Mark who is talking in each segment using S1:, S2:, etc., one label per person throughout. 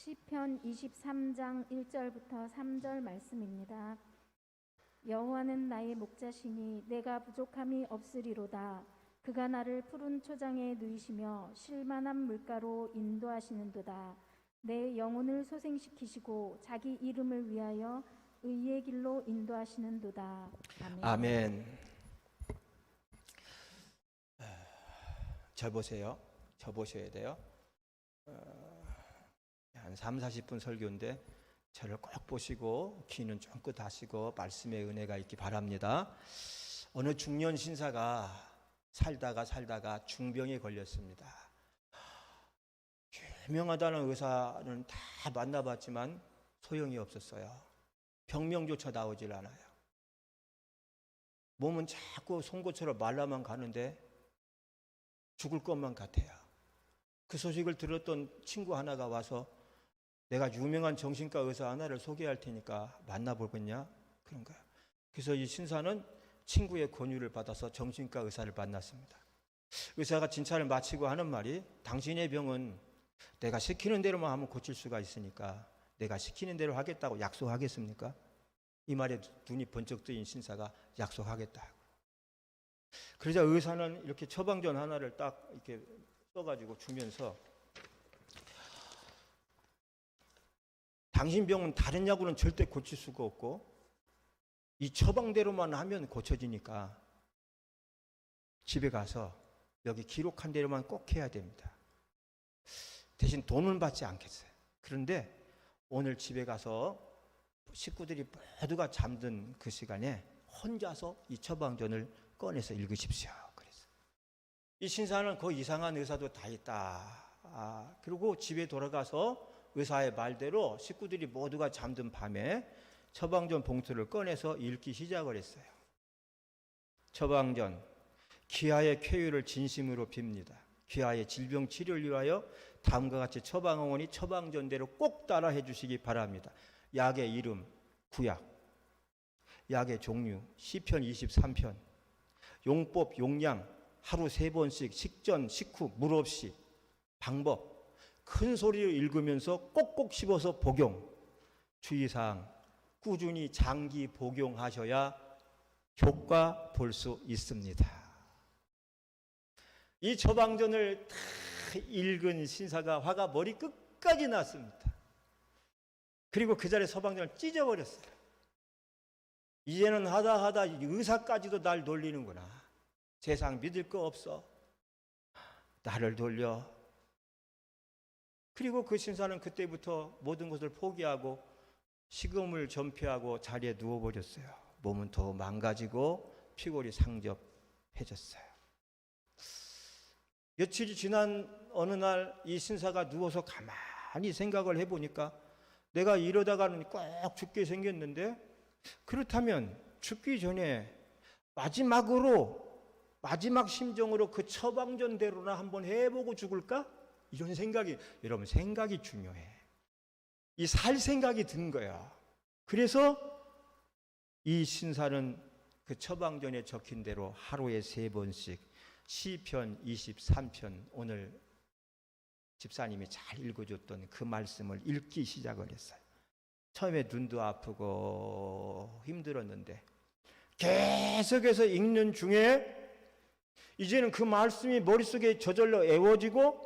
S1: 시편 23장 1절부터 3절 말씀입니다. 여호와는 나의 목자시니 내가 부족함이 없으리로다. 그가 나를 푸른 초장에 누이시며 쉴만한 물가로 인도하시는도다. 내 영혼을 소생시키시고 자기 이름을 위하여 의의 길로 인도하시는도다. 아멘.
S2: 아멘. 저 보세요. 저 보셔야 돼요. 한 30-40분 설교인데 저를 꼭 보시고 귀는 쫑긋 하시고 말씀의 은혜가 있기 바랍니다. 어느 중년 신사가 살다가 중병에 걸렸습니다. 유명하다는 의사는 다 만나봤지만 소용이 없었어요. 병명조차 나오질 않아요. 몸은 자꾸 송곳처럼 말라만 가는데 죽을 것만 같아요. 그 소식을 들었던 친구 하나가 와서 내가 유명한 정신과 의사 하나를 소개할 테니까 만나보겠냐? 그런 거예요. 그래서 이 신사는 친구의 권유를 받아서 정신과 의사를 만났습니다. 의사가 진찰을 마치고 하는 말이, 당신의 병은 내가 시키는 대로만 하면 고칠 수가 있으니까 내가 시키는 대로 하겠다고 약속하겠습니까? 이 말에 눈이 번쩍 뜨인 신사가 약속하겠다. 그러자 의사는 이렇게 처방전 하나를 딱 이렇게 써가지고 주면서, 당신 병은 다른 약으로는 절대 고칠 수가 없고 이 처방대로만 하면 고쳐지니까 집에 가서 여기 기록한 대로만 꼭 해야 됩니다. 대신 돈은 받지 않겠어요. 그런데 오늘 집에 가서 식구들이 모두가 잠든 그 시간에 혼자서 이 처방전을 꺼내서 읽으십시오. 그래서 이 신사는 그 이상한 의사도 다 있다. 그리고 집에 돌아가서 의사의 말대로 식구들이 모두가 잠든 밤에 처방전 봉투를 꺼내서 읽기 시작을 했어요. 처방전, 귀하의 쾌유를 진심으로 빕니다. 귀하의 질병 치료를 위하여 다음과 같이 처방하오니 처방전대로 꼭 따라해 주시기 바랍니다. 약의 이름, 구약, 약의 종류, 시편 23편, 용법, 용량, 하루 3번씩 식전, 식후, 물 없이, 방법, 큰 소리로 읽으면서 꼭꼭 씹어서 복용. 주의사항, 꾸준히 장기 복용하셔야 효과 볼 수 있습니다. 이 처방전을 다 읽은 신사가 화가 머리 끝까지 났습니다. 그리고 그 자리에 처방전을 찢어버렸어요. 이제는 하다 의사까지도 날 놀리는구나. 세상 믿을 거 없어. 나를 돌려. 그리고 그 신사는 그때부터 모든 것을 포기하고 식음을 전폐하고 자리에 누워버렸어요. 몸은 더 망가지고 피골이 상접해졌어요. 며칠이 지난 어느 날 이 신사가 누워서 가만히 생각을 해보니까, 내가 이러다가는 꼭 죽게 생겼는데, 그렇다면 죽기 전에 마지막 심정으로 그 처방전대로나 한번 해보고 죽을까? 이런 생각이, 여러분, 생각이 중요해. 이 살 생각이 든 거야. 그래서 이 신사는 그 처방전에 적힌 대로 하루에 3번씩 시편 23편, 오늘 집사님이 잘 읽어줬던 그 말씀을 읽기 시작을 했어요. 처음에 눈도 아프고 힘들었는데 계속해서 읽는 중에 이제는 그 말씀이 머릿속에 저절로 애워지고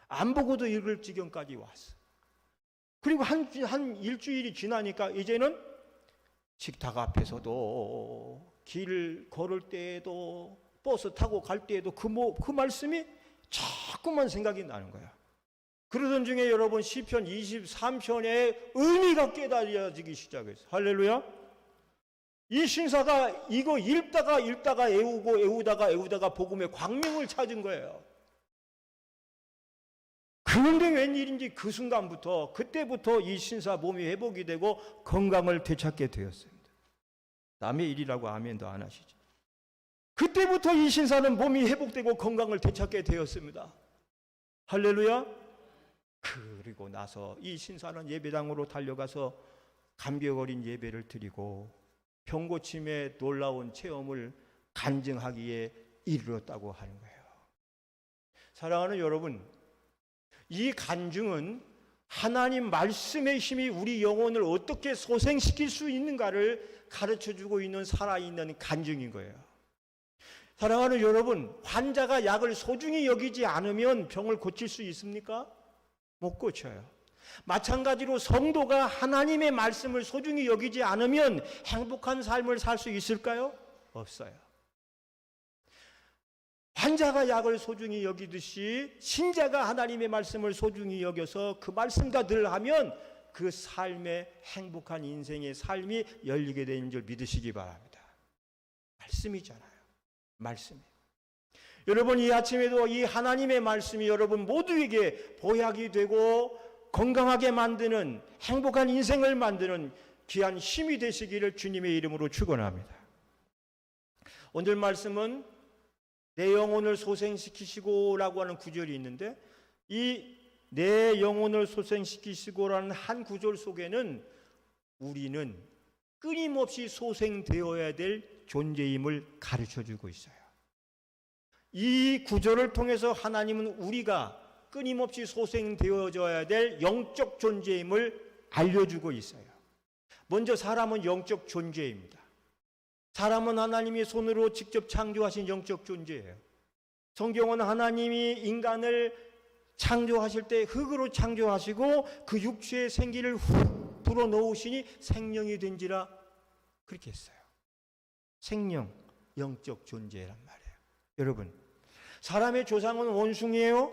S2: 안 보고도 읽을 지경까지 왔어. 그리고 한 일주일이 지나니까 이제는 식탁 앞에서도, 길 걸을 때에도, 버스 타고 갈 때에도 그 말씀이 자꾸만 생각이 나는 거야. 그러던 중에 여러분, 시편 23편의 의미가 깨달아지기 시작했어요. 할렐루야. 이 신사가 이거 읽다가 애우다가 복음의 광명을 찾은 거예요. 그런데 웬일인지 그 순간부터, 그때부터 이 신사 몸이 회복이 되고 건강을 되찾게 되었습니다. 남의 일이라고 아멘도 안 하시죠. 그때부터 이 신사는 몸이 회복되고 건강을 되찾게 되었습니다. 할렐루야. 그리고 나서 이 신사는 예배당으로 달려가서 감격 어린 예배를 드리고 병고침의 놀라운 체험을 간증하기에 이르렀다고 하는 거예요. 사랑하는 여러분, 이 간증은 하나님 말씀의 힘이 우리 영혼을 어떻게 소생시킬 수 있는가를 가르쳐주고 있는 살아있는 간증인 거예요. 사랑하는 여러분, 환자가 약을 소중히 여기지 않으면 병을 고칠 수 있습니까? 못 고쳐요. 마찬가지로 성도가 하나님의 말씀을 소중히 여기지 않으면 행복한 삶을 살 수 있을까요? 없어요. 환자가 약을 소중히 여기듯이 신자가 하나님의 말씀을 소중히 여겨서 그 말씀과 늘 하면 그 삶의 행복한 인생의 삶이 열리게 되는 줄 믿으시기 바랍니다. 말씀이잖아요. 말씀이. 여러분, 이 아침에도 이 하나님의 말씀이 여러분 모두에게 보약이 되고 건강하게 만드는 행복한 인생을 만드는 귀한 힘이 되시기를 주님의 이름으로 축원합니다. 오늘 말씀은 내 영혼을 소생시키시고라고 하는 구절이 있는데, 이 내 영혼을 소생시키시고라는 한 구절 속에는 우리는 끊임없이 소생되어야 될 존재임을 가르쳐주고 있어요. 이 구절을 통해서 하나님은 우리가 끊임없이 소생되어져야 될 영적 존재임을 알려주고 있어요. 먼저 사람은 영적 존재입니다. 사람은 하나님이 손으로 직접 창조하신 영적 존재예요. 성경은 하나님이 인간을 창조하실 때 흙으로 창조하시고 그 육체의 생기를 훅 불어넣으시니 생명이 된지라 그렇게 했어요. 생명, 영적 존재란 말이에요. 여러분, 사람의 조상은 원숭이에요?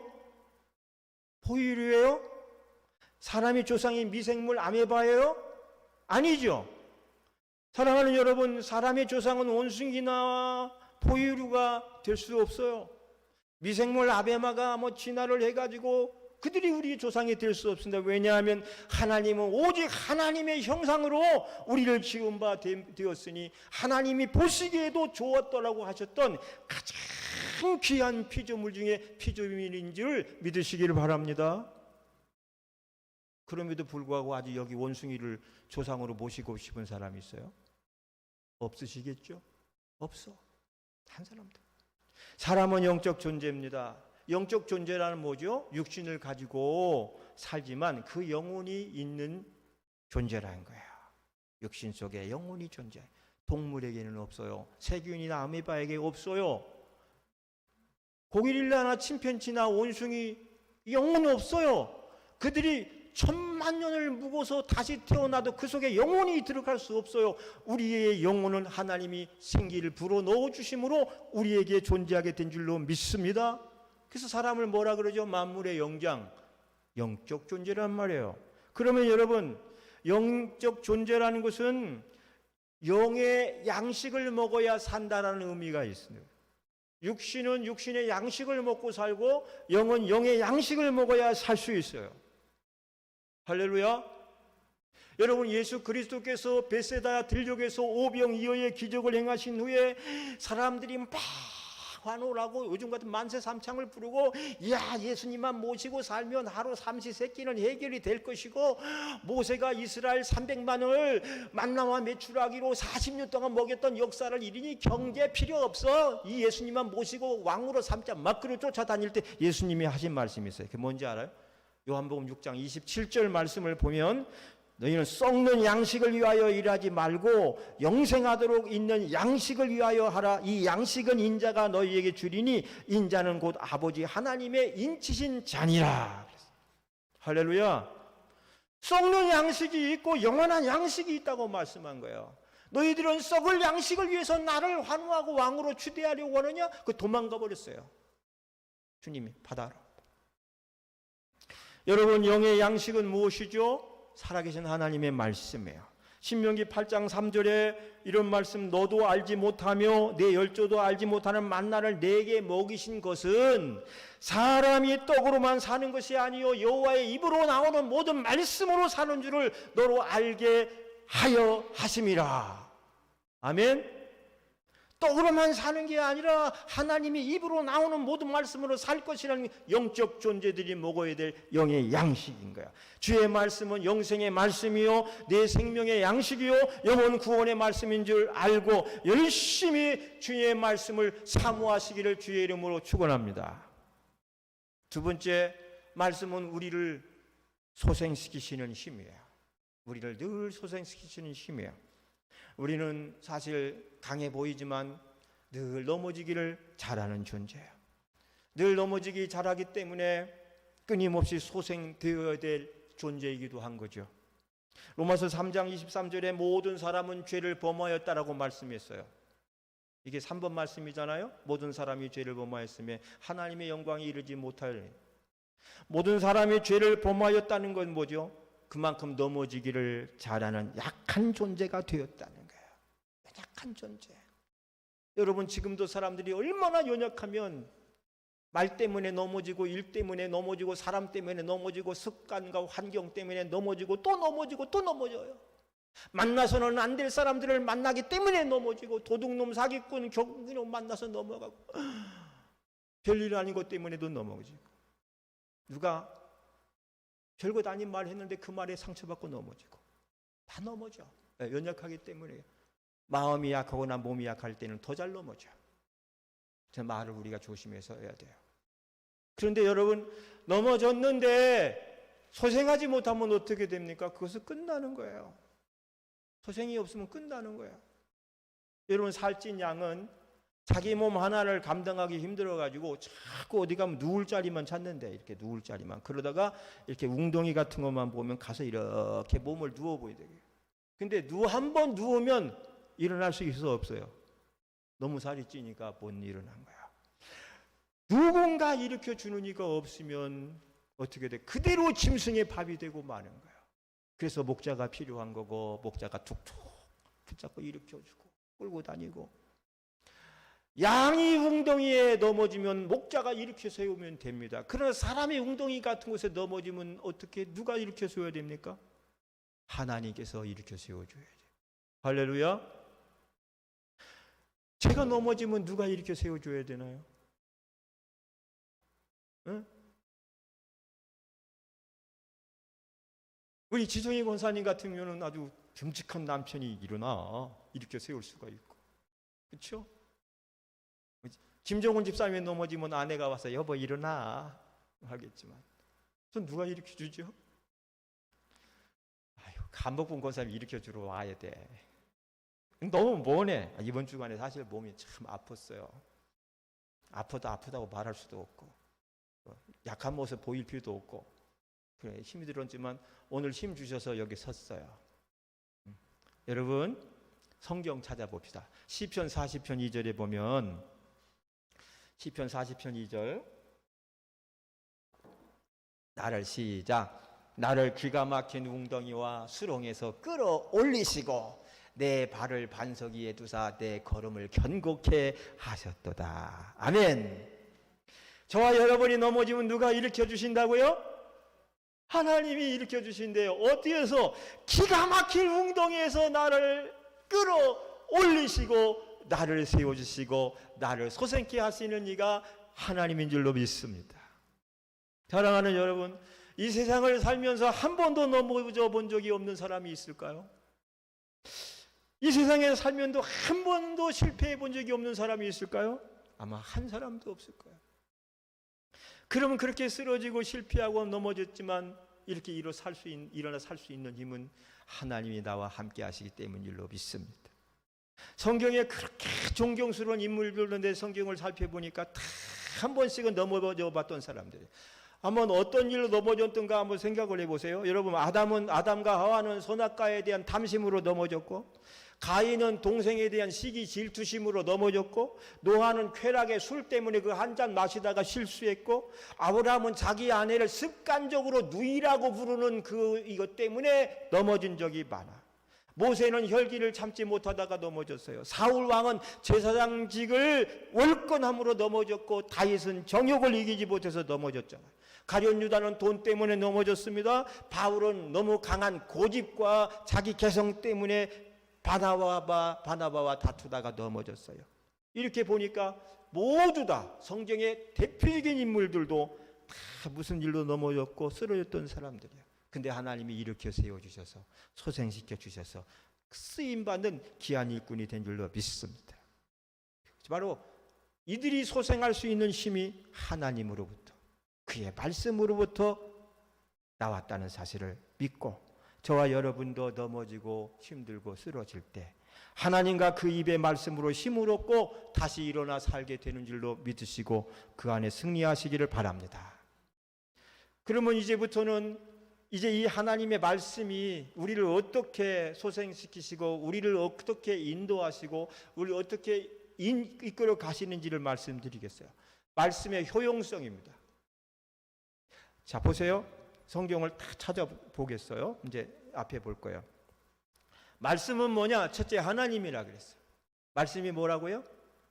S2: 포유류예요? 사람의 조상이 미생물 아메바예요? 아니죠. 사랑하는 여러분, 사람의 조상은 원숭이나 포유류가 될 수 없어요. 미생물 아메바가 진화를 해가지고 그들이 우리 조상이 될 수 없습니다. 왜냐하면 하나님은 오직 하나님의 형상으로 우리를 지은 바 되었으니 하나님이 보시기에도 좋았더라고 하셨던 가장 귀한 피조물 중에 피조물인 줄 믿으시기를 바랍니다. 그럼에도 불구하고 아직 여기 원숭이를 조상으로 모시고 싶은 사람이 있어요? 없으시겠죠? 없어. 한 사람도. 사람은 영적 존재입니다. 영적 존재라는 뭐죠? 육신을 가지고 살지만 그 영혼이 있는 존재라는 거예요. 육신 속에 영혼이 존재. 동물에게는 없어요. 세균이나 아메바에게 없어요. 고릴라나 침팬지나 원숭이 영혼은 없어요. 그들이 1000만 년을 묵어서 다시 태어나도 그 속에 영혼이 들어갈 수 없어요. 우리의 영혼은 하나님이 생기를 불어넣어 주심으로 우리에게 존재하게 된 줄로 믿습니다. 그래서 사람을 뭐라 그러죠? 만물의 영장, 영적 존재란 말이에요. 그러면 여러분, 영적 존재라는 것은 영의 양식을 먹어야 산다라는 의미가 있습니다. 육신은 육신의 양식을 먹고 살고 영은 영의 양식을 먹어야 살 수 있어요. 할렐루야. 여러분, 예수 그리스도께서 베세다 들녘에서 오병이어의 기적을 행하신 후에 사람들이 막 환호하고 요즘 같은 만세 삼창을 부르고, 야, 예수님만 모시고 살면 하루 삼시세끼는 해결이 될 것이고, 모세가 이스라엘 300만을 만나와 메추라기로 40년 동안 먹였던 역사를 이루니 경제 필요 없어. 이 예수님만 모시고 왕으로 삼자. 막 그로 쫓아다닐 때 예수님이 하신 말씀이 있어요. 그게 뭔지 알아요? 요한복음 6장 27절 말씀을 보면, 너희는 썩는 양식을 위하여 일하지 말고 영생하도록 있는 양식을 위하여 하라. 이 양식은 인자가 너희에게 주리니 인자는 곧 아버지 하나님의 인치신 자니라. 할렐루야. 썩는 양식이 있고 영원한 양식이 있다고 말씀한 거예요. 너희들은 썩을 양식을 위해서 나를 환호하고 왕으로 추대하려고 하느냐? 그 도망가 버렸어요. 주님이 받아라. 여러분, 영의 양식은 무엇이죠? 살아계신 하나님의 말씀이에요. 신명기 8장 3절에 이런 말씀, 너도 알지 못하며 내 열조도 알지 못하는 만나를 내게 먹이신 것은 사람이 떡으로만 사는 것이 아니요 여호와의 입으로 나오는 모든 말씀으로 사는 줄을 너로 알게 하여 하심이라. 아멘. 떡으로만 사는 게 아니라 하나님이 입으로 나오는 모든 말씀으로 살 것이라는 영적 존재들이 먹어야 될 영의 양식인 거야. 주의 말씀은 영생의 말씀이요 내 생명의 양식이요 영혼 구원의 말씀인 줄 알고 열심히 주의 말씀을 사모하시기를 주의 이름으로 축원합니다. 두 번째 말씀은 우리를 소생시키시는 힘이에요. 우리를 늘 소생시키시는 힘이에요. 우리는 사실 강해 보이지만 늘 넘어지기를 잘하는 존재예요. 늘 넘어지기 잘하기 때문에 끊임없이 소생되어야 될 존재이기도 한 거죠. 로마서 3장 23절에 모든 사람은 죄를 범하였다라고 말씀했어요. 이게 3번 말씀이잖아요. 모든 사람이 죄를 범하였으며 하나님의 영광에 이르지 못할. 모든 사람이 죄를 범하였다는 건 뭐죠? 그만큼 넘어지기를 잘하는 약한 존재가 되었다는 거예요. 약한 존재. 여러분, 지금도 사람들이 얼마나 연약하면 말 때문에 넘어지고, 일 때문에 넘어지고, 사람 때문에 넘어지고, 습관과 환경 때문에 넘어지고, 또 넘어지고, 또 넘어져요. 만나서는 안 될 사람들을 만나기 때문에 넘어지고, 도둑놈, 사기꾼, 경비놈 만나서 넘어가고, 별일 아닌 것 때문에도 넘어지고, 누가 별것 아닌 말 했는데 그 말에 상처받고 넘어지고, 다 넘어져. 연약하기 때문에. 마음이 약하거나 몸이 약할 때는 더 잘 넘어져. 저 말을 우리가 조심해서 해야 돼요. 그런데 여러분, 넘어졌는데 소생하지 못하면 어떻게 됩니까? 그것은 끝나는 거예요. 소생이 없으면 끝나는 거예요. 여러분, 살찐 양은 자기 몸 하나를 감당하기 힘들어가지고 자꾸 어디 가면 누울 자리만 찾는데, 이렇게 누울 자리만. 그러다가 이렇게 웅덩이 같은 것만 보면 가서 이렇게 몸을 누워보야 돼요. 근데 한 번 누우면 일어날 수 있어 없어요? 너무 살이 찌니까 못 일어난 거야. 누군가 일으켜 주는 이가 없으면 어떻게 돼? 그대로 짐승의 밥이 되고 마는 거야. 그래서 목자가 필요한 거고, 목자가 툭툭 붙잡고 일으켜주고 끌고 다니고. 양이 웅덩이에 넘어지면 목자가 일으켜 세우면 됩니다. 그러나 사람의 웅덩이 같은 곳에 넘어지면 어떻게, 누가 일으켜 세워야 됩니까? 하나님께서 일으켜 세워줘야 돼요. 할렐루야. 제가 넘어지면 누가 일으켜 세워줘야 되나요? 응? 우리 지성희 권사님 같은 경우는 아주 듬직한 남편이 일으켜 세울 수가 있고, 그렇죠? 김정은 집사님이 넘어지면 아내가 와서 여보 일어나 하겠지만, 전 누가 일으켜 주죠? 간복분 권사님이 일으켜 주러 와야 돼. 너무 머네. 이번 주간에 사실 몸이 참 아팠어요. 아프다고 말할 수도 없고, 약한 모습 보일 필요도 없고, 그래, 힘이 들었지만 오늘 힘 주셔서 여기 섰어요. 여러분, 성경 찾아봅시다. 시편 40편 2절에 보면, 시편 40편 2절, 나를 기가 막힌 웅덩이와 수렁에서 끌어올리시고 내 발을 반석 위에 두사 내 걸음을 견고케 하셨도다. 아멘. 저와 여러분이 넘어지면 누가 일으켜 주신다고요? 하나님이 일으켜 주신대요. 어디에서? 기가 막힌 웅덩이에서 나를 끌어올리시고 나를 세워주시고 나를 소생케 하시는 이가 하나님인 줄로 믿습니다. 사랑하는 여러분, 이 세상을 살면서 한 번도 넘어져 본 적이 없는 사람이 있을까요? 이 세상에 살면서 한 번도 실패해 본 적이 없는 사람이 있을까요? 아마 한 사람도 없을 거예요. 그러면 그렇게 쓰러지고 실패하고 넘어졌지만 이렇게 일어나 살 수 있는 힘은 하나님이 나와 함께 하시기 때문인 줄로 믿습니다. 성경에 그렇게 존경스러운 인물들인데 성경을 살펴보니까 다 한 번씩은 넘어져 봤던 사람들이에요. 한번 어떤 일로 넘어졌던가 한번 생각을 해보세요. 여러분, 아담과 하와는 선악과에 대한 탐심으로 넘어졌고, 가인은 동생에 대한 시기 질투심으로 넘어졌고, 노아는 쾌락의 술 때문에 그 한 잔 마시다가 실수했고, 아브라함은 자기 아내를 습관적으로 누이라고 부르는 이것 때문에 넘어진 적이 많아. 모세는 혈기를 참지 못하다가 넘어졌어요. 사울 왕은 제사장직을 월권함으로 넘어졌고, 다윗은 정욕을 이기지 못해서 넘어졌잖아요. 가룟 유다는 돈 때문에 넘어졌습니다. 바울은 너무 강한 고집과 자기 개성 때문에 바나바와 다투다가 넘어졌어요. 이렇게 보니까 모두 다 성경의 대표적인 인물들도 다 무슨 일로 넘어졌고 쓰러졌던 사람들이에요. 근데 하나님이 일으켜 세워주셔서 소생시켜 주셔서 쓰임받는 귀한 일꾼이 된 줄로 믿습니다. 바로 이들이 소생할 수 있는 힘이 하나님으로부터, 그의 말씀으로부터 나왔다는 사실을 믿고 저와 여러분도 넘어지고 힘들고 쓰러질 때 하나님과 그 입의 말씀으로 힘을 얻고 다시 일어나 살게 되는 줄로 믿으시고 그 안에 승리하시기를 바랍니다. 그러면 이제부터는 이제 이 하나님의 말씀이 우리를 어떻게 소생시키시고 우리를 어떻게 인도하시고 우리를 어떻게 이끌어 가시는지를 말씀드리겠어요. 말씀의 효용성입니다. 자, 보세요. 성경을 다 찾아보겠어요. 이제 앞에 볼 거예요. 말씀은 뭐냐? 첫째, 하나님이라 그랬어요. 말씀이 뭐라고요?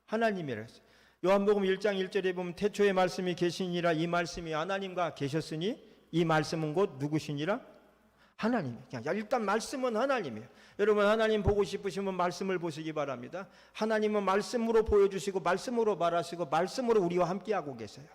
S2: 하나님이라 그랬어요. 요한복음 1장 1절에 보면 태초에 말씀이 계시니라. 이 말씀이 하나님과 계셨으니 이 말씀은 곧 누구시니라? 하나님이에요. 일단 말씀은 하나님이에요. 여러분, 하나님 보고 싶으시면 말씀을 보시기 바랍니다. 하나님은 말씀으로 보여주시고 말씀으로 말하시고 말씀으로 우리와 함께하고 계세요.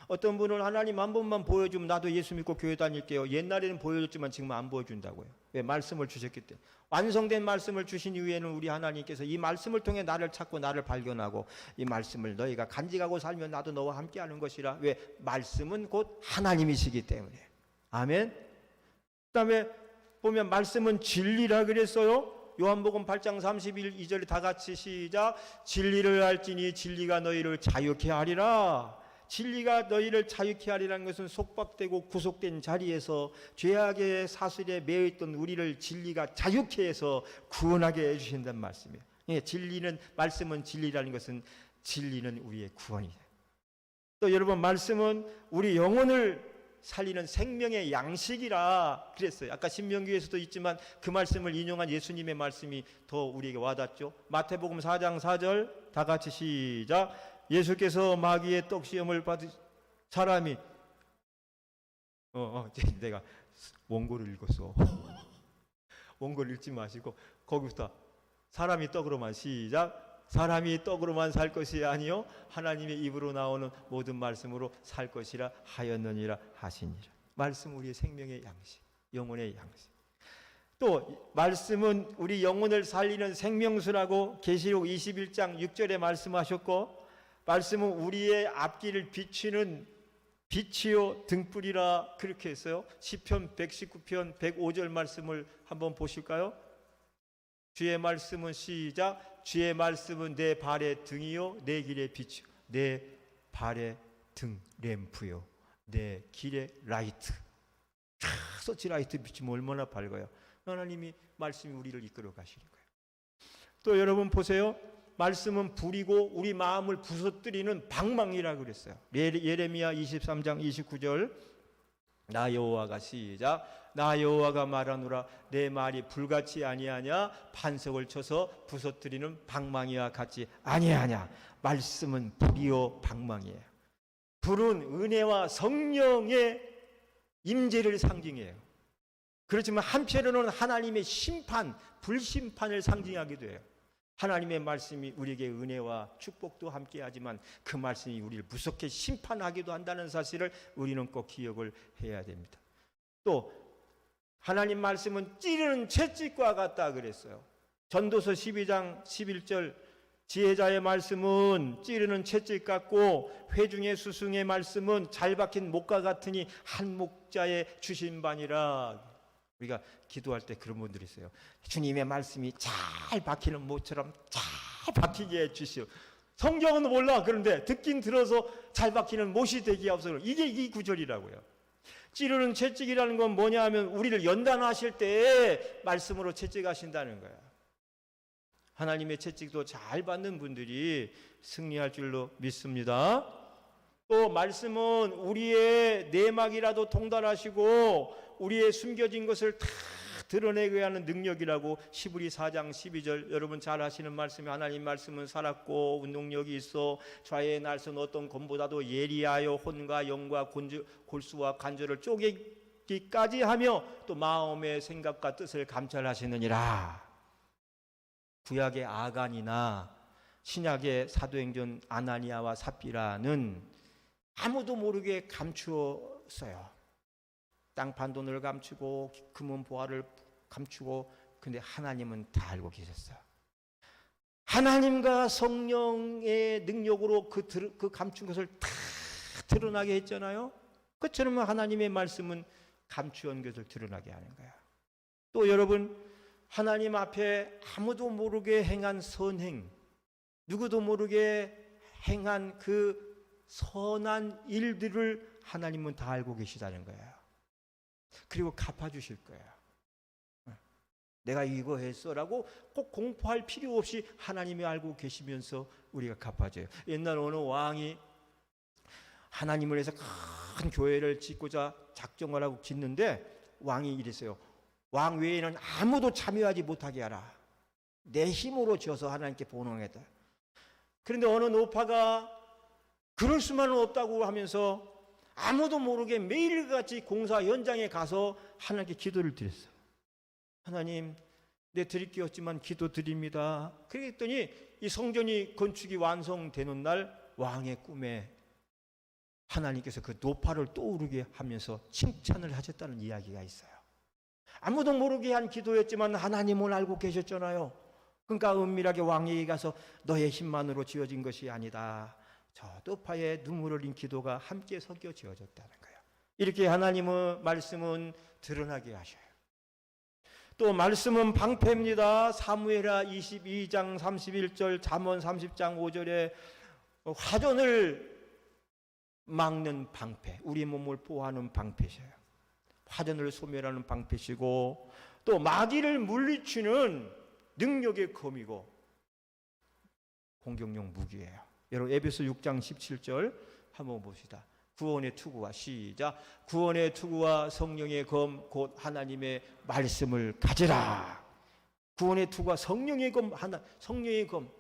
S2: 어떤 분은 하나님 한 번만 보여주면 나도 예수 믿고 교회 다닐게요. 옛날에는 보여줬지만 지금 안 보여준다고요. 왜? 말씀을 주셨기 때문에. 완성된 말씀을 주신 이후에는 우리 하나님께서 이 말씀을 통해 나를 찾고 나를 발견하고 이 말씀을 너희가 간직하고 살면 나도 너와 함께하는 것이라. 왜? 말씀은 곧 하나님이시기 때문에. 아멘. 그 다음에 보면 말씀은 진리라 그랬어요. 요한복음 8장 32절 다 같이 시작. 진리를 알지니 진리가 너희를 자유케 하리라. 진리가 너희를 자유케 하리라는 것은 속박되고 구속된 자리에서 죄악의 사슬에 매여있던 우리를 진리가 자유케 해서 구원하게 해주신다는 말씀이에요. 진리는, 말씀은 진리라는 것은 진리는 우리의 구원이에요. 또 여러분, 말씀은 우리 영혼을 살리는 생명의 양식이라 그랬어요. 아까 신명기에서도 있지만 그 말씀을 인용한 예수님의 말씀이 더 우리에게 와닿죠. 마태복음 4장 4절 다 같이 시작. 예수께서 마귀의 떡시험을 받으 사람이 내가 원고를 읽었어. 원고를 읽지 마시고 거기부터 사람이 떡으로만 시작. 사람이 떡으로만 살 것이 아니요 하나님의 입으로 나오는 모든 말씀으로 살 것이라 하였느니라 하시니라. 말씀 우리의 생명의 양식, 영혼의 양식. 또 말씀은 우리 영혼을 살리는 생명수라고 계시록 21장 6절에 말씀하셨고, 말씀은 우리의 앞길을 비추는 빛이요 등불이라 그렇게 했어요. 시편 119편 105절 말씀을 한번 보실까요? 주의 말씀은 시작. 주의 말씀은 내 발의 등이요 내 길의 빛이요 내 발의 등 램프요 내 길의 라이트. 서치라이트 비치면 얼마나 밝아요. 하나님이 말씀이 우리를 이끌어 가시는 거예요. 또 여러분 보세요. 말씀은 불이고 우리 마음을 부서뜨리는 방망이라고 그랬어요. 예레미야 23장 29절 나 여호와가 시작. 나 여호와가 말하노라. 내 말이 불같이 아니하냐. 반석을 쳐서 부서뜨리는 방망이와 같이 아니하냐. 말씀은 불이요 방망이에요. 불은 은혜와 성령의 임재를 상징해요. 그렇지만 한편으로는 하나님의 심판, 불심판을 상징하기도 해요. 하나님의 말씀이 우리에게 은혜와 축복도 함께하지만 그 말씀이 우리를 무섭게 심판하기도 한다는 사실을 우리는 꼭 기억을 해야 됩니다. 또 하나님 말씀은 찌르는 채찍과 같다 그랬어요. 전도서 12장 11절 지혜자의 말씀은 찌르는 채찍 같고 회중의 스승의 말씀은 잘 박힌 목과 같으니 한 목자의 주신 바니라. 우리가 기도할 때 그런 분들이 있어요. 주님의 말씀이 잘 박히는 못처럼 잘 박히게 해주시오. 성경은 몰라. 그런데 듣긴 들어서 잘 박히는 못이 되게 하옵소서. 이게 이 구절이라고요. 찌르는 채찍이라는 건 뭐냐 하면 우리를 연단하실 때 말씀으로 채찍하신다는 거야. 하나님의 채찍도 잘 받는 분들이 승리할 줄로 믿습니다. 또 말씀은 우리의 내막이라도 통달하시고 우리의 숨겨진 것을 다 드러내게 하는 능력이라고 시브리 4장 12절 여러분 잘 아시는 말씀이 하나님 말씀은 살았고 운동력이 있어 좌의 날선 어떤 검보다도 예리하여 혼과 영과 골수와 관절을 쪼개기까지 하며 또 마음의 생각과 뜻을 감찰하시느니라. 구약의 아간이나 신약의 사도행전 아나니아와 삽비라는 아무도 모르게 감추었어요. 땅 반돈을 감추고 금은 보화를 감추고, 근데 하나님은 다 알고 계셨어요. 하나님과 성령의 능력으로 그 감춘 것을 다 드러나게 했잖아요. 그처럼 하나님의 말씀은 감추온 것을 드러나게 하는 거야. 또 여러분, 하나님 앞에 아무도 모르게 행한 선행, 누구도 모르게 행한 그 선한 일들을 하나님은 다 알고 계시다는 거예요. 그리고 갚아주실 거예요. 내가 이거 했어라고 꼭 공포할 필요 없이 하나님이 알고 계시면서 우리가 갚아줘요. 옛날 어느 왕이 하나님을 위해서 큰 교회를 짓고자 작정을 하고 짓는데 왕이 이랬어요. 왕 외에는 아무도 참여하지 못하게 하라. 내 힘으로 지어서 하나님께 본원하겠다. 그런데 어느 노파가 그럴 수만은 없다고 하면서 아무도 모르게 매일같이 공사 현장에 가서 하나님께 기도를 드렸어요. 하나님, 내 드릴 게 없지만 기도 드립니다. 그랬더니 이 성전이 건축이 완성되는 날 왕의 꿈에 하나님께서 그 노파를 떠오르게 하면서 칭찬을 하셨다는 이야기가 있어요. 아무도 모르게 한 기도였지만 하나님은 알고 계셨잖아요. 그러니까 은밀하게 왕에게 가서 너의 힘만으로 지어진 것이 아니다. 저 노파의 눈물 흘린 기도가 함께 섞여 지어졌다는 거예요. 이렇게 하나님의 말씀은 드러나게 하셔요. 또 말씀은 방패입니다. 사무엘하 22장 31절, 잠언 30장 5절에 화전을 막는 방패, 우리 몸을 보호하는 방패셔요. 화전을 소멸하는 방패시고 또 마귀를 물리치는 능력의 검이고 공격용 무기예요. 여러분 에베소 6장 17절 한번 봅시다. 구원의 투구와 시작. 구원의 투구와 성령의 검 곧 하나님의 말씀을 가지라. 구원의 투구와 성령의 검, 성령의 검.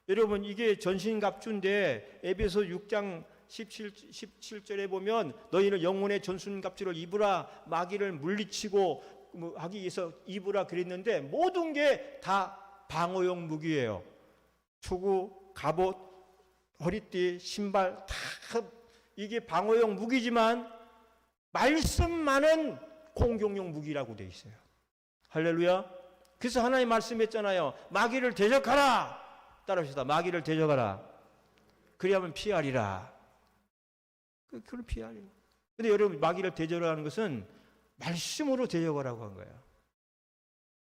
S2: 여러분 이게 전신갑주인데 에베소 6장 17절에 보면 너희는 영혼의 전신갑주를 입으라. 마귀를 물리치고 하기 위해서 입으라 그랬는데 모든 게 다 방어용 무기예요. 투구, 갑옷, 허리띠, 신발 다 이게 방어용 무기지만 말씀만은 공격용 무기라고 돼 있어요. 할렐루야. 그래서 하나님 말씀했잖아요. 마귀를 대적하라. 따라합시다. 마귀를 대적하라. 그리하면 피하리라. 그걸 피하리라. 근데 여러분 마귀를 대적하라는 것은 말씀으로 대적하라고 한 거예요.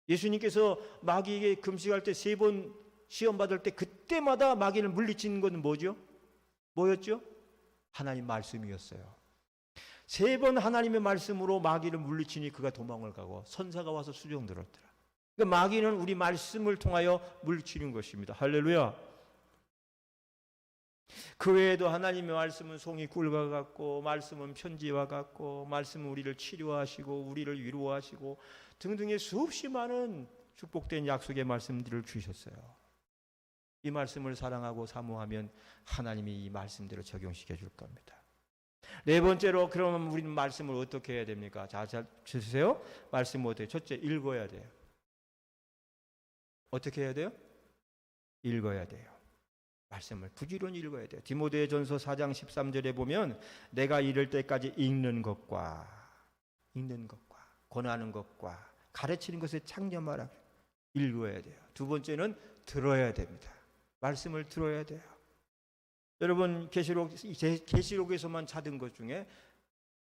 S2: 예수님께서 마귀에게 금식할 때 3번 시험 받을 때 그때마다 마귀를 물리치는 것은 뭐죠? 뭐였죠? 하나님 말씀이었어요. 3번 하나님의 말씀으로 마귀를 물리치니 그가 도망을 가고 선사가 와서 수종 들었더라. 그러니까 마귀는 우리 말씀을 통하여 물리치는 것입니다. 할렐루야. 그 외에도 하나님의 말씀은 송이 꿀과 같고 말씀은 편지와 같고 말씀은 우리를 치료하시고 우리를 위로하시고 등등의 수없이 많은 축복된 약속의 말씀들을 주셨어요. 이 말씀을 사랑하고 사모하면 하나님이 이 말씀대로 적용시켜 줄 겁니다. 4번째로 그러면 우리는 말씀을 어떻게 해야 됩니까? 잘 주세요. 말씀을 어떻게? 첫째, 읽어야 돼요. 어떻게 해야 돼요? 읽어야 돼요. 말씀을 부지런히 읽어야 돼요. 디모데전서 4장 13절에 보면 내가 이를 때까지 읽는 것과 권하는 것과 가르치는 것에 창념하라. 읽어야 돼요. 2번째는 들어야 됩니다. 말씀을 들어야 돼요. 여러분 계시록에서만 찾은 것 중에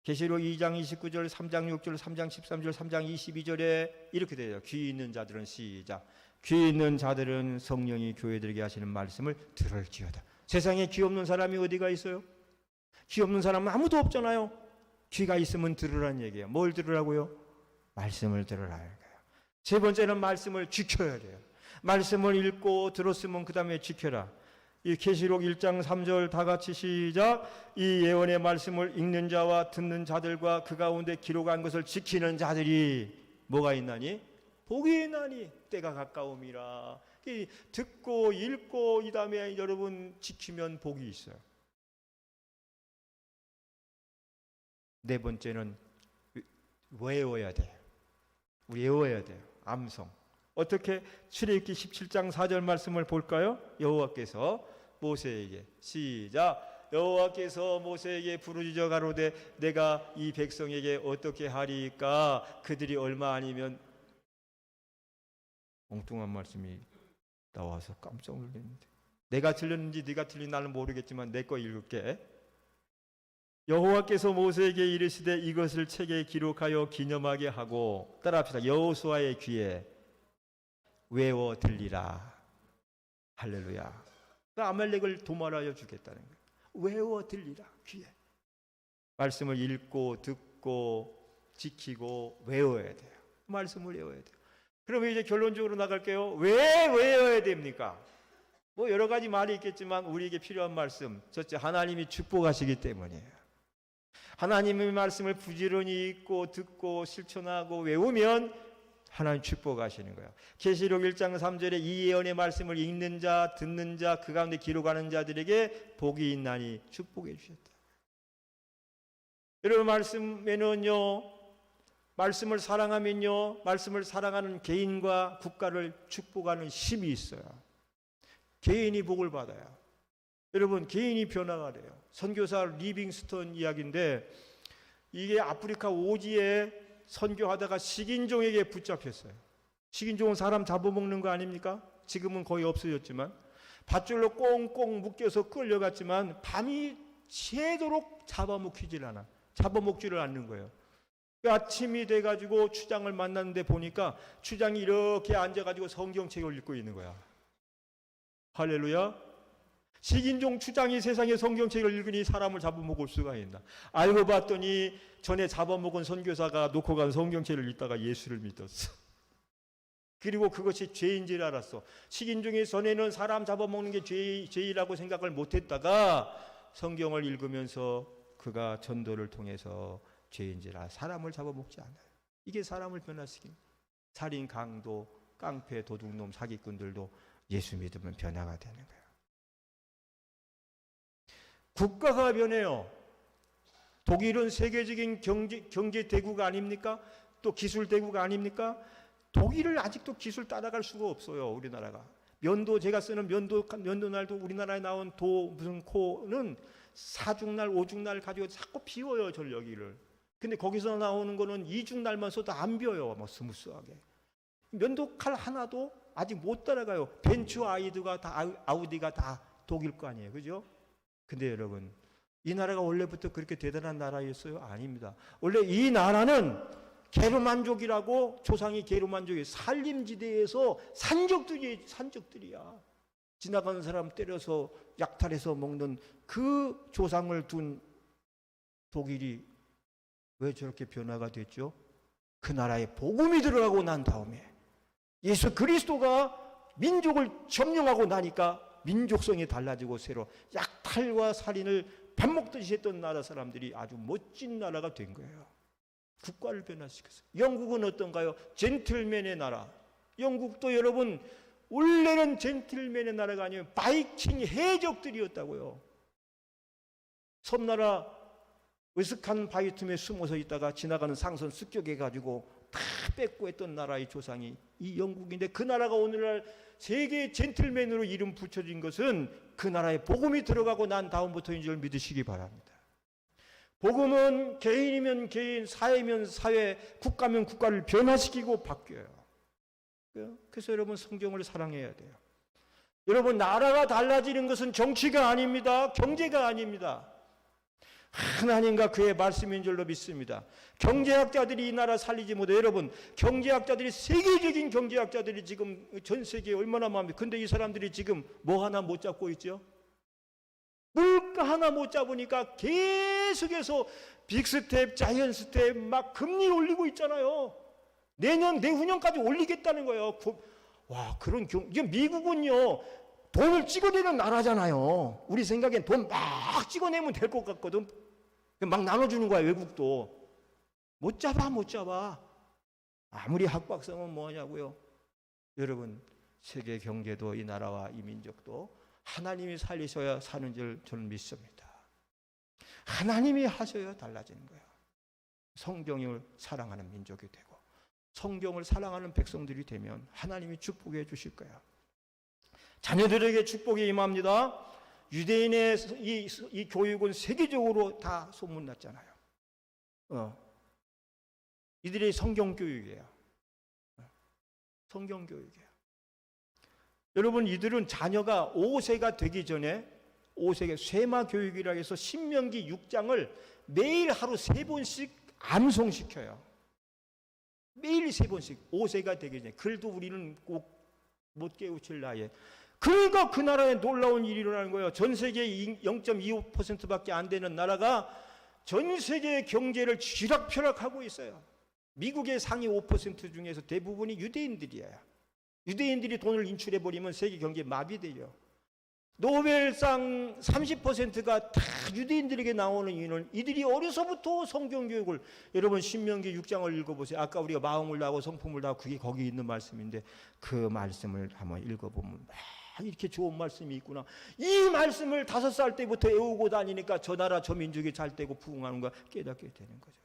S2: 계시록 2장 29절, 3장 6절, 3장 13절, 3장 22절에 이렇게 돼요. 귀 있는 자들은 시작. 귀 있는 자들은 성령이 교회들에게 하시는 말씀을 들을지어다. 세상에 귀 없는 사람이 어디가 있어요? 귀 없는 사람은 아무도 없잖아요. 귀가 있으면 들으라는 얘기예요. 뭘 들으라고요? 말씀을 들으라는 거예요. 3번째는 말씀을 지켜야 돼요. 말씀을 읽고 들었으면 그 다음에 지켜라. 이 계시록 1장 3절 다 같이 시작. 이 예언의 말씀을 읽는 자와 듣는 자들과 그 가운데 기록한 것을 지키는 자들이 뭐가 있나니? 복이 있나니 때가 가까움이라. 듣고 읽고 이 다음에 여러분 지키면 복이 있어요. 4번째는 외워야 돼요. 외워야 돼요. 암송. 어떻게? 출애굽기 17장 4절 말씀을 볼까요? 여호와께서 모세에게 시작. 여호와께서 모세에게 부르짖어 가로되 내가 이 백성에게 어떻게 하리까? 그들이 얼마 아니면 엉뚱한 말씀이 나와서 깜짝 놀랐는데 내가 틀렸는지 네가 틀린 나는 모르겠지만 내 거 읽을게. 여호와께서 모세에게 이르시되 이것을 책에 기록하여 기념하게 하고, 따라합시다. 여호수아의 귀에 외워 들리라. 할렐루야. 아말렉을 도말하여 주겠다는 거예요. 외워 들리라. 귀에. 말씀을 읽고 듣고 지키고 외워야 돼요. 말씀을 외워야 돼요. 그러면 이제 결론적으로 나갈게요. 왜 외워야 됩니까? 뭐 여러 가지 말이 있겠지만 우리에게 필요한 말씀, 첫째, 하나님이 축복하시기 때문이에요. 하나님의 말씀을 부지런히 읽고 듣고 실천하고 외우면 하나님 축복하시는 거예요. 계시록 1장 3절에 이 예언의 말씀을 읽는 자, 듣는 자, 그 가운데 기록하는 자들에게 복이 있나니 축복해 주셨다. 여러분, 말씀에는요, 말씀을 사랑하면요, 말씀을 사랑하는 개인과 국가를 축복하는 힘이 있어요. 개인이 복을 받아요. 여러분, 개인이 변화가 돼요. 선교사 리빙스턴 이야기인데, 이게 아프리카 오지에 선교하다가 식인종에게 붙잡혔어요. 식인종은 사람 잡아먹는 거 아닙니까? 지금은 거의 없어졌지만, 밧줄로 꽁꽁 묶여서 끌려갔지만 밤이 새도록 잡아먹지를 않는 거예요. 아침이 돼가지고 추장을 만났는데 보니까 추장이 이렇게 앉아가지고 성경책을 읽고 있는 거야. 할렐루야. 식인종 추장이 세상에 성경책을 읽으니 사람을 잡아먹을 수가 있나. 알고 봤더니 전에 잡아먹은 선교사가 놓고 간 성경책을 읽다가 예수를 믿었어. 그리고 그것이 죄인 줄 알았어. 식인종이 전에는 사람 잡아먹는 게 죄이라고 생각을 못했다가 성경을 읽으면서 그가 전도를 통해서 죄인지라 사람을 잡아먹지 않아요. 이게 사람을 변화시킵니다. 살인, 강도, 깡패, 도둑놈, 사기꾼들도 예수 믿으면 변화가 되는 거예요. 국가가 변해요. 독일은 세계적인 경제 대국 아닙니까? 또 기술 대국 아닙니까? 독일을 아직도 기술 따라갈 수가 없어요. 우리나라가. 면도, 제가 쓰는 면도날도 우리나라에 나온 무슨 코는 4중날, 5중날 가지고 자꾸 비워요, 전력기를. 근데 거기서 나오는 거는 2중날만 써도 안 비워요, 뭐 스무스하게. 면도칼 하나도 아직 못 따라가요. 벤츠, 아우디가 다 독일 거 아니에요, 그죠? 근데 여러분, 이 나라가 원래부터 그렇게 대단한 나라였어요? 아닙니다. 원래 이 나라는 게르만족이라고, 조상이 게르만족이 산림지대에서 산적들이야. 지나가는 사람 때려서 약탈해서 먹는 그 조상을 둔 독일이 왜 저렇게 변화가 됐죠? 그 나라에 복음이 들어가고 난 다음에 예수 그리스도가 민족을 점령하고 나니까 민족성이 달라지고 새로 약탈과 살인을 밥 먹듯이 했던 나라 사람들이 아주 멋진 나라가 된 거예요. 국가를 변화시켰어요. 영국은 어떤가요? 젠틀맨의 나라. 영국도 여러분 원래는 젠틀맨의 나라가 아니에요. 바이킹 해적들이었다고요. 섬나라 으슥한 바위 틈에 숨어서 있다가 지나가는 상선 습격해가지고 다 뺏고 했던 나라의 조상이 이 영국인데, 그 나라가 오늘날 세계 젠틀맨으로 이름 붙여진 것은 그 나라에 복음이 들어가고 난 다음부터인 줄 믿으시기 바랍니다. 복음은 개인이면 개인, 사회면 사회, 국가면 국가를 변화시키고 바뀌어요. 그래서 여러분 성경을 사랑해야 돼요. 여러분, 나라가 달라지는 것은 정치가 아닙니다. 경제가 아닙니다. 하나님과 그의 말씀인 줄로 믿습니다. 경제학자들이 이 나라 살리지 못해. 여러분, 경제학자들이, 세계적인 경제학자들이 지금 전 세계에 얼마나 많습니까? 근데 이 사람들이 지금 뭐 하나 못 잡고 있죠? 물가 하나 못 잡으니까 계속해서 빅스텝, 자이언스텝 막 금리 올리고 있잖아요. 내후년까지 올리겠다는 거예요. 와, 이게 미국은요, 돈을 찍어내는 나라잖아요. 우리 생각엔 돈 막 찍어내면 될 것 같거든. 막 나눠주는 거야, 외국도. 못 잡아. 아무리 학박성은 뭐냐고요. 여러분, 세계 경제도 이 나라와 이 민족도 하나님이 살리셔야 사는 줄 저는 믿습니다. 하나님이 하셔야 달라지는 거예요. 성경을 사랑하는 민족이 되고 성경을 사랑하는 백성들이 되면 하나님이 축복해 주실 거예요. 자녀들에게 축복이 임합니다. 유대인의 이 교육은 세계적으로 다 소문났잖아요. 이들이 성경교육이에요. 성경교육이에요. 여러분, 이들은 자녀가 5세가 되기 전에 오세계 쇠마 교육이라 해서 신명기 6장을 매일 하루 3번씩 암송시켜요. 매일 3번씩 5세가 되기 전에. 그래도 우리는 꼭 못 깨우칠 나이에. 그러니까 그 나라에 놀라운 일이 일어나는 거예요. 전 세계 0.25%밖에 안 되는 나라가 전 세계의 경제를 쥐락펴락하고 있어요. 미국의 상위 5% 중에서 대부분이 유대인들이에요. 유대인들이 돈을 인출해버리면 세계 경제 마비돼요. 노벨상 30%가 다 유대인들에게 나오는 이유는 이들이 어려서부터 성경교육을, 여러분 신명기 6장을 읽어보세요. 아까 우리가 마음을 다하고 성품을 다하고 그게 거기 있는 말씀인데 그 말씀을 한번 읽어보면 이렇게 좋은 말씀이 있구나. 이 말씀을 5살 때부터 외우고 다니니까 저 나라 저 민족이 잘 되고 부흥하는 거 깨닫게 되는 거죠.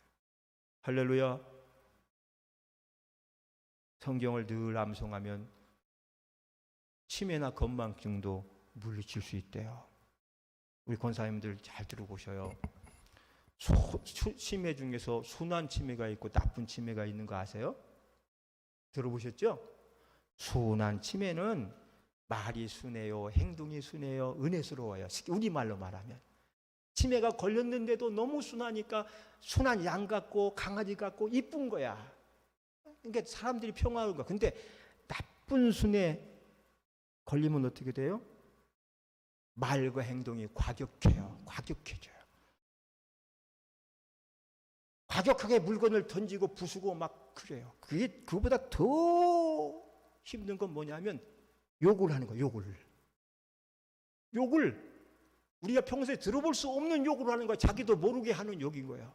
S2: 할렐루야. 성경을 늘 암송하면 치매나 건망증도 물리칠 수 있대요. 우리 권사님들 잘 들어보셔요. 치매 중에서 순한 치매가 있고 나쁜 치매가 있는 거 아세요? 들어보셨죠? 순한 치매는 말이 순해요, 행동이 순해요, 은혜스러워요. 우리말로 말하면 치매가 걸렸는데도 너무 순하니까 순한 양 같고 강아지 같고 이쁜 거야. 그러니까 사람들이 평화로운 거야. 근데 나쁜 순에 걸리면 어떻게 돼요? 말과 행동이 과격해요. 과격해져요. 과격하게 물건을 던지고 부수고 막 그래요. 그보다 더 힘든 건 뭐냐면 욕을 하는 거예요. 욕을 우리가 평소에 들어볼 수 없는 욕을 하는 거예요. 자기도 모르게 하는 욕인 거예요.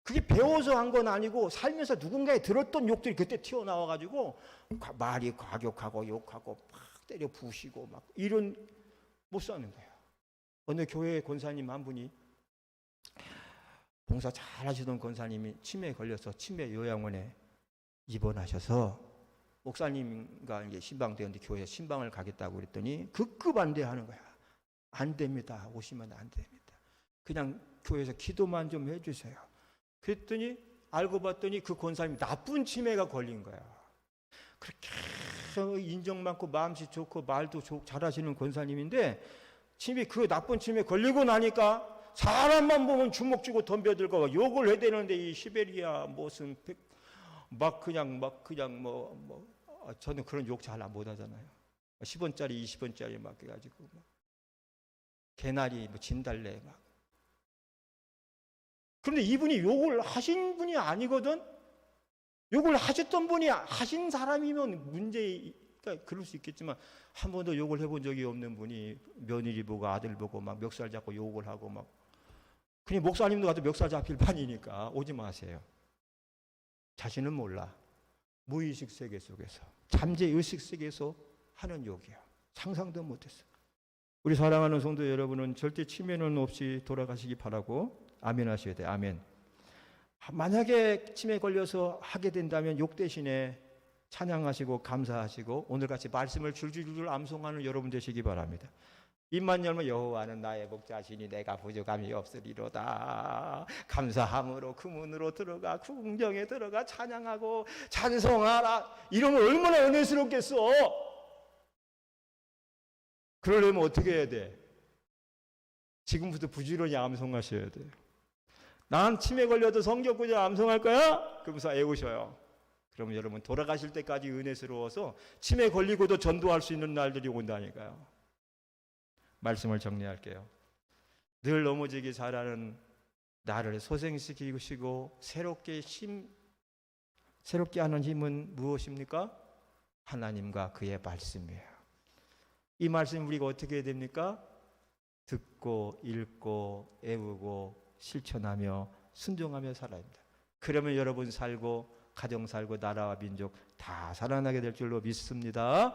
S2: 그게 배워서 한 건 아니고 살면서 누군가에 들었던 욕들이 그때 튀어나와가지고 말이 과격하고 욕하고 막 때려 부시고 막 이런 못 사는 거예요. 어느 교회 권사님 한 분이, 봉사 잘 하시던 권사님이 치매에 걸려서 치매 요양원에 입원하셔서 목사님과 이제 신방되었는데 교회에 신방을 가겠다고 그랬더니 극급반대하는 거야. 안 됩니다. 오시면 안 됩니다. 그냥 교회에서 기도만 좀 해주세요. 그랬더니 알고 봤더니 그 권사님이 나쁜 치매가 걸린 거야. 그렇게 인정 많고 마음씨 좋고 말도 잘하시는 권사님인데 그 나쁜 치매 걸리고 나니까 사람만 보면 주먹 쥐고 덤벼들고 욕을 해야 되는데 이 시베리아 무슨 저는 그런 욕 잘 못 하잖아요. 10원짜리 20원짜리 막 해가지고 막 개나리 진달래 막. 그런데 이분이 욕을 하신 분이 아니거든. 욕을 하셨던 분이 하신 사람이면 문제가 그럴 수 있겠지만 한 번도 욕을 해본 적이 없는 분이 며느리 보고 아들 보고 막 멱살 잡고 욕을 하고 막, 그냥 목사님도 가도 멱살 잡힐 판이니까 오지 마세요. 자신은 몰라. 무의식 세계 속에서, 잠재 의식 세계에서 하는 욕이야. 상상도 못했어. 우리 사랑하는 성도 여러분은 절대 치매는 없이 돌아가시기 바라고 아멘 하셔야 돼요. 아멘. 만약에 치매 걸려서 하게 된다면 욕 대신에 찬양하시고 감사하시고 오늘같이 말씀을 줄줄줄 암송하는 여러분 되시기 바랍니다. 입만 열면 여호와는 나의 목자시니 내가 부족함이 없으리로다. 감사함으로 그 문으로 들어가, 그 궁정에 들어가 찬양하고 찬송하라. 이러면 얼마나 은혜스럽겠어. 그러려면 어떻게 해야 돼? 지금부터 부지런히 암송하셔야 돼요. 난 치매 걸려도 성경 구절 암송할 거야? 그러면서 애우셔요. 그러면 여러분 돌아가실 때까지 은혜스러워서 치매 걸리고도 전도할 수 있는 날들이 온다니까요. 말씀을 정리할게요. 늘 넘어지기 잘하는 나를 소생시키시고 새롭게 하는 힘은 무엇입니까? 하나님과 그의 말씀이에요. 이 말씀 우리가 어떻게 해야 됩니까? 듣고 읽고 애우고 실천하며 순종하며 살아야 합니다. 그러면 여러분 살고 가정 살고 나라와 민족 다 살아나게 될 줄로 믿습니다.